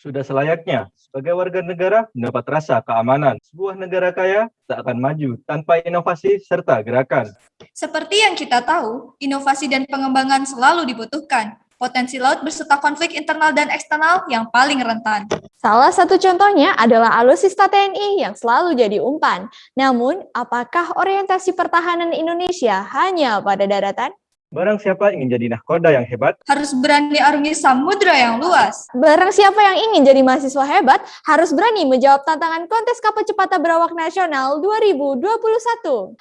Sudah selayaknya, sebagai warga negara mendapat rasa keamanan. Sebuah negara kaya tak akan maju tanpa inovasi serta gerakan. Seperti yang kita tahu, inovasi dan pengembangan selalu dibutuhkan. Potensi laut beserta konflik internal dan eksternal yang paling rentan. Salah satu contohnya adalah alutsista TNI yang selalu jadi umpan. Namun, apakah orientasi pertahanan Indonesia hanya pada daratan? Barang siapa ingin jadi nahkoda yang hebat, Harus berani arungi samudra yang luas. Barang siapa yang ingin jadi mahasiswa hebat, harus berani menjawab tantangan kontes kapal cepat berawak nasional 2021.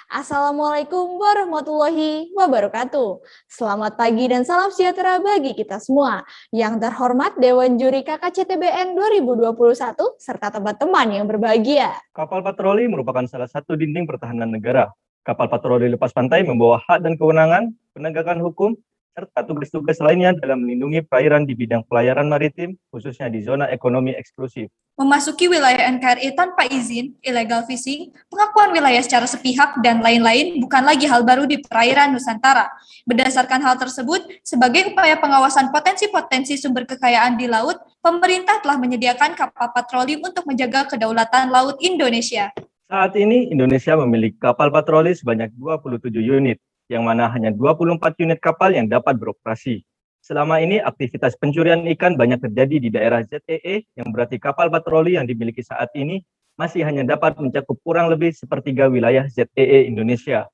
Assalamualaikum warahmatullahi wabarakatuh. Selamat pagi dan salam sejahtera bagi kita semua. Yang terhormat Dewan Juri KKCTBN 2021 serta teman-teman yang berbahagia. kapal patroli merupakan salah satu dinding pertahanan negara. Kapal patroli lepas pantai membawa hak dan kewenangan, penegakan hukum, serta tugas-tugas lainnya dalam melindungi perairan di bidang pelayaran maritim, khususnya di zona ekonomi eksklusif. Memasuki wilayah NKRI tanpa izin, illegal fishing, pengakuan wilayah secara sepihak, dan lain-lain bukan lagi hal baru di perairan Nusantara. Berdasarkan hal tersebut, sebagai upaya pengawasan potensi-potensi sumber kekayaan di laut, pemerintah telah menyediakan kapal patroli untuk menjaga kedaulatan laut Indonesia. Saat ini Indonesia memiliki kapal patroli sebanyak 27 unit, yang mana hanya 24 unit kapal yang dapat beroperasi. Selama ini aktivitas pencurian ikan banyak terjadi di daerah ZEE, yang berarti kapal patroli yang dimiliki saat ini masih hanya dapat mencakup kurang lebih sepertiga wilayah ZEE Indonesia.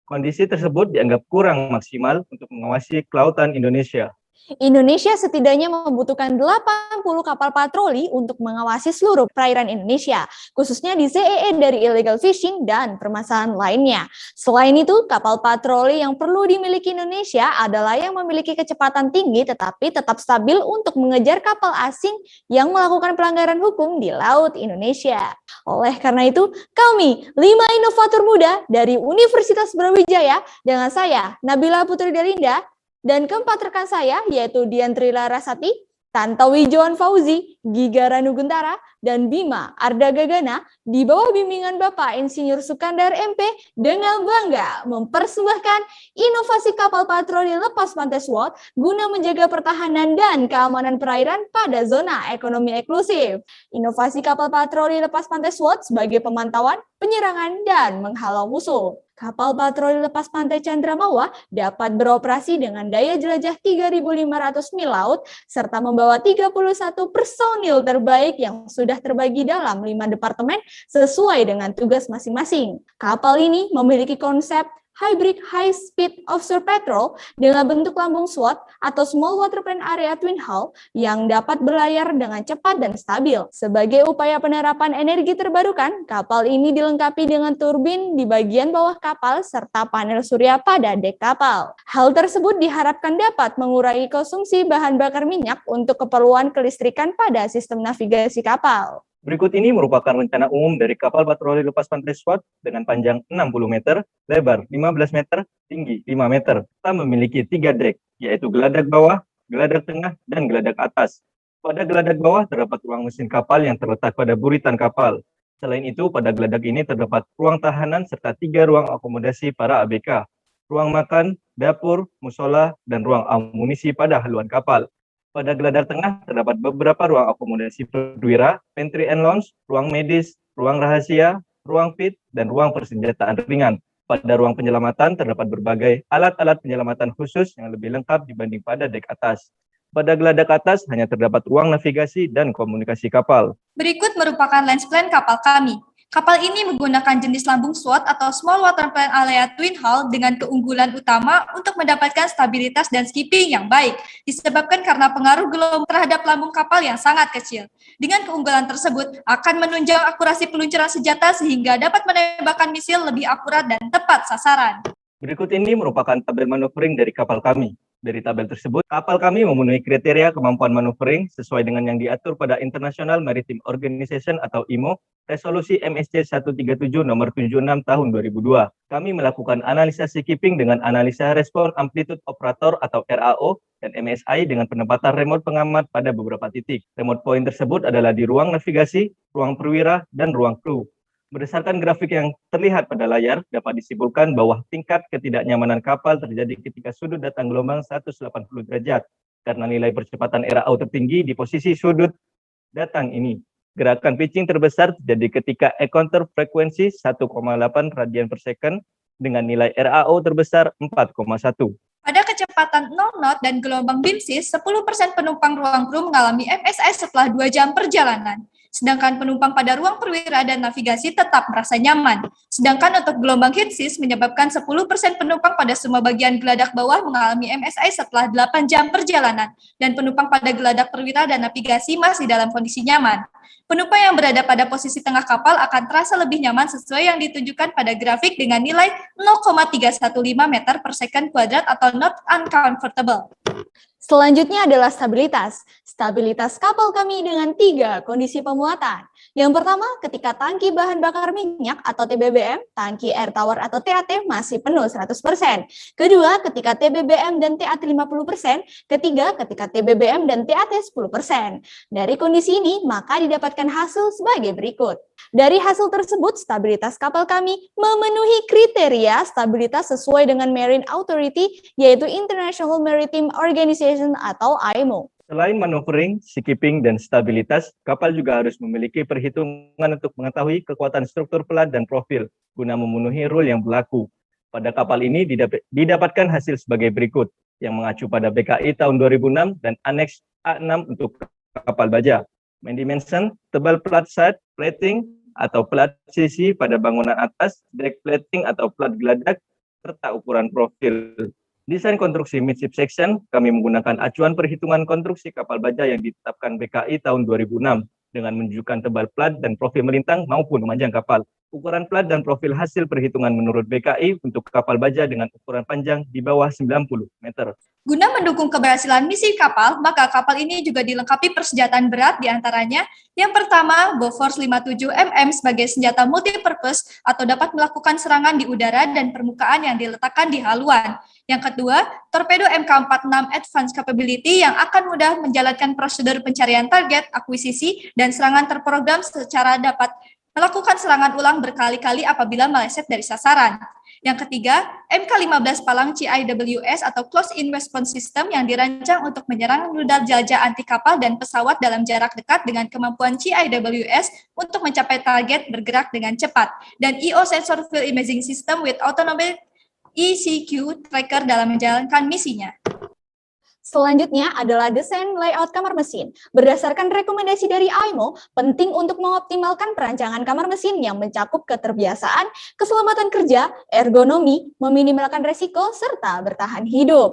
Kondisi tersebut dianggap kurang maksimal untuk mengawasi kelautan Indonesia. Indonesia setidaknya membutuhkan 80 kapal patroli untuk mengawasi seluruh perairan Indonesia, khususnya di ZEE dari illegal fishing dan permasalahan lainnya. Selain itu, kapal patroli yang perlu dimiliki Indonesia adalah yang memiliki kecepatan tinggi tetapi tetap stabil untuk mengejar kapal asing yang melakukan pelanggaran hukum di laut Indonesia. Oleh karena itu, kami 5 inovator muda dari Universitas Brawijaya dengan saya, Nabila Putri Delinda, dan keempat rekan saya yaitu Diantri Larasati, Tantowi Johan Fauzi, Giga Ranuguntara, dan Bima Arda Gagana di bawah bimbingan Bapak Insinyur Sukandar MP dengan bangga mempersembahkan inovasi kapal patroli lepas pantai SWOT guna menjaga pertahanan dan keamanan perairan pada zona ekonomi eksklusif. Inovasi kapal patroli lepas pantai SWOT sebagai pemantauan, penyerangan, dan menghalau musuh. Kapal patroli lepas pantai Chandramawa dapat beroperasi dengan daya jelajah 3.500 mil laut serta membawa 31 personil terbaik yang sudah terbagi dalam 5 departemen sesuai dengan tugas masing-masing. Kapal ini memiliki konsep Hybrid High Speed Offshore Patrol dengan bentuk lambung SWOT atau Small Water Plane Area Twin Hull yang dapat berlayar dengan cepat dan stabil. Sebagai upaya penerapan energi terbarukan, kapal ini dilengkapi dengan turbin di bagian bawah kapal serta panel surya pada dek kapal. Hal tersebut diharapkan dapat mengurangi konsumsi bahan bakar minyak untuk keperluan kelistrikan pada sistem navigasi kapal. Berikut ini merupakan rencana umum dari kapal patroli lepas pantai SWOT dengan panjang 60 meter, lebar 15 meter, tinggi 5 meter, serta memiliki 3 dek, yaitu geladak bawah, geladak tengah, dan geladak atas. Pada geladak bawah terdapat ruang mesin kapal yang terletak pada buritan kapal. Selain itu, pada geladak ini terdapat ruang tahanan serta 3 ruang akomodasi para ABK, ruang makan, dapur, musola, dan ruang amunisi pada haluan kapal. Pada geladak tengah terdapat beberapa ruang akomodasi perwira, pantry and lounge, ruang medis, ruang rahasia, ruang pit, dan ruang persenjataan ringan. Pada ruang penyelamatan terdapat berbagai alat-alat penyelamatan khusus yang lebih lengkap dibanding pada dek atas. Pada geladak atas hanya terdapat ruang navigasi dan komunikasi kapal. Berikut merupakan lens plan kapal kami. Kapal ini menggunakan jenis lambung SWOT atau Small Water Plane Area Twin Hull dengan keunggulan utama untuk mendapatkan stabilitas dan skipping yang baik, disebabkan karena pengaruh gelombang terhadap lambung kapal yang sangat kecil. Dengan keunggulan tersebut, akan menunjang akurasi peluncuran senjata sehingga dapat menembakkan misil lebih akurat dan tepat sasaran. Berikut ini merupakan tabel maneuvering dari kapal kami. Dari tabel tersebut, kapal kami memenuhi kriteria kemampuan maneuvering sesuai dengan yang diatur pada International Maritime Organization atau IMO, Resolusi MSC 137 nomor 76 tahun 2002. Kami melakukan analisa seakeeping dengan analisa respon amplitude operator atau RAO dan MSI dengan penempatan remote pengamat pada beberapa titik. Remote point tersebut adalah di ruang navigasi, ruang perwira, dan ruang kru. Berdasarkan grafik yang terlihat pada layar, dapat disimpulkan bahwa tingkat ketidaknyamanan kapal terjadi ketika sudut datang gelombang 180 derajat, karena nilai percepatan RAO tertinggi di posisi sudut datang ini. Gerakan pitching terbesar terjadi ketika encounter frekuensi 1,8 radian per second dengan nilai RAO terbesar 4,1. Pada kecepatan 0 knot dan gelombang BIMSIS, 10% penumpang ruang kru mengalami MSI setelah 2 jam perjalanan. Sedangkan penumpang pada ruang perwira dan navigasi tetap merasa nyaman. Sedangkan untuk gelombang heatsis menyebabkan 10% penumpang pada semua bagian geladak bawah mengalami MSI setelah 8 jam perjalanan. Dan penumpang pada geladak perwira dan navigasi masih dalam kondisi nyaman. Penumpang yang berada pada posisi tengah kapal akan terasa lebih nyaman sesuai yang ditunjukkan pada grafik dengan nilai 0,315 meter per second kuadrat atau not uncomfortable. Selanjutnya adalah stabilitas. Stabilitas kapal kami dengan 3 kondisi pemuatan. Yang pertama, ketika tangki bahan bakar minyak atau TBBM, tangki air tawar atau TAT masih penuh 100%. Kedua, ketika TBBM dan TAT 50%. Ketiga, ketika TBBM dan TAT 10%. Dari kondisi ini, maka didapatkan hasil sebagai berikut. Dari hasil tersebut, stabilitas kapal kami memenuhi kriteria stabilitas sesuai dengan Marine Authority, yaitu International Maritime Organization atau IMO. Selain maneuvering, skipping, dan stabilitas, kapal juga harus memiliki perhitungan untuk mengetahui kekuatan struktur pelat dan profil guna memenuhi rule yang berlaku. Pada kapal ini didapatkan hasil sebagai berikut, yang mengacu pada BKI tahun 2006 dan Annex A6 untuk kapal baja. Main dimension, tebal plat side, plating, atau plat sisi pada bangunan atas, deck plating atau plat geladak, serta ukuran profil. Desain konstruksi midship section, kami menggunakan acuan perhitungan konstruksi kapal baja yang ditetapkan BKI tahun 2006 dengan menunjukkan tebal plat dan profil melintang maupun memanjang kapal. Ukuran plat dan profil hasil perhitungan menurut BKI untuk kapal baja dengan ukuran panjang di bawah 90 meter. Guna mendukung keberhasilan misi kapal, maka kapal ini juga dilengkapi persenjataan berat diantaranya. Yang pertama, Bofors 57mm sebagai senjata multipurpose atau dapat melakukan serangan di udara dan permukaan yang diletakkan di haluan. Yang kedua, torpedo MK46 Advanced Capability yang akan mudah menjalankan prosedur pencarian target, akuisisi, dan serangan terprogram secara dapat melakukan serangan ulang berkali-kali apabila meleset dari sasaran. Yang ketiga, MK15 Palang CIWS atau Close-in Response System yang dirancang untuk menyerang rudal jelajah anti kapal dan pesawat dalam jarak dekat dengan kemampuan CIWS untuk mencapai target bergerak dengan cepat. Dan EO Sensor Field Imaging System with Autonomous ECQ Tracker dalam menjalankan misinya. Selanjutnya adalah desain layout kamar mesin. Berdasarkan rekomendasi dari IMO, penting untuk mengoptimalkan perancangan kamar mesin yang mencakup keterbiasaan, keselamatan kerja, ergonomi, meminimalkan resiko, serta bertahan hidup.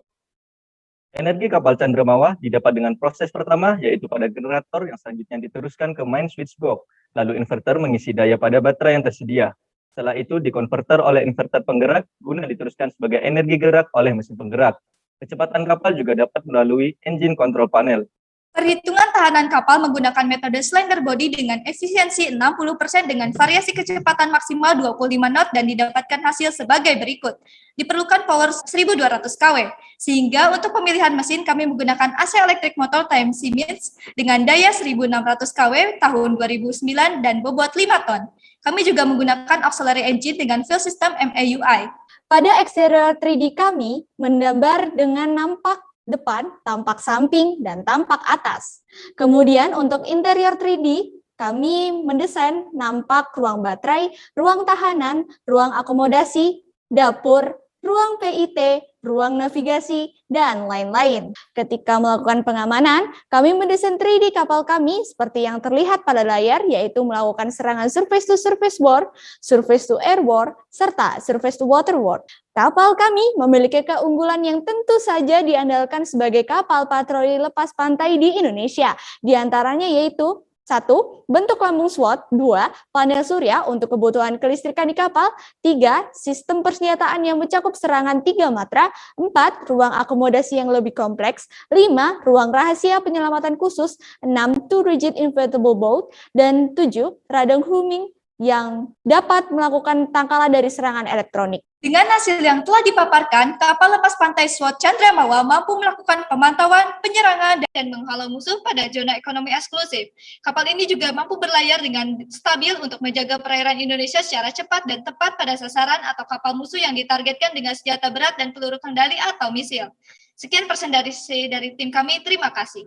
Energi kapal Cendrawasih didapat dengan proses pertama, yaitu pada generator yang selanjutnya diteruskan ke main switchbox, lalu inverter mengisi daya pada baterai yang tersedia. Setelah itu dikonverter oleh inverter penggerak guna diteruskan sebagai energi gerak oleh mesin penggerak. Kecepatan kapal juga dapat melalui engine control panel. Perhitungan tahanan kapal menggunakan metode slender body dengan efisiensi 60% dengan variasi kecepatan maksimal 25 knot dan didapatkan hasil sebagai berikut. Diperlukan power 1200 kW, sehingga untuk pemilihan mesin kami menggunakan AC electric motor time Siemens dengan daya 1600 kW tahun 2009 dan bobot 5 ton. Kami juga menggunakan auxiliary engine dengan fuel system MAUI. Pada eksterior 3D kami menggambar dengan nampak depan, tampak samping, dan tampak atas. Kemudian untuk interior 3D, kami mendesain nampak ruang baterai, ruang tahanan, ruang akomodasi, dapur, ruang PIT, ruang navigasi, dan lain-lain. Ketika melakukan pengamanan, kami mendesain 3D kapal kami seperti yang terlihat pada layar, yaitu melakukan serangan surface-to-surface war, surface-to-air war, serta surface-to-water war. Kapal kami memiliki keunggulan yang tentu saja diandalkan sebagai kapal patroli lepas pantai di Indonesia. Di antaranya yaitu 1. Bentuk lambung SWOT. 2. Panel surya untuk kebutuhan kelistrikan di kapal. 3. Sistem persenjataan yang mencakup serangan 3 matra. 4. Ruang akomodasi yang lebih kompleks. 5. Ruang rahasia penyelamatan khusus. 6. Two rigid inflatable boat. Dan 7. Radang homing yang dapat melakukan tangkalan dari serangan elektronik. Dengan hasil yang telah dipaparkan, kapal lepas pantai SWOT Cendrawasih mampu melakukan pemantauan, penyerangan, dan menghalau musuh pada zona ekonomi eksklusif. Kapal ini juga mampu berlayar dengan stabil untuk menjaga perairan Indonesia secara cepat dan tepat pada sasaran atau kapal musuh yang ditargetkan dengan senjata berat dan peluru kendali atau misil. Sekian presentasi dari tim kami, terima kasih.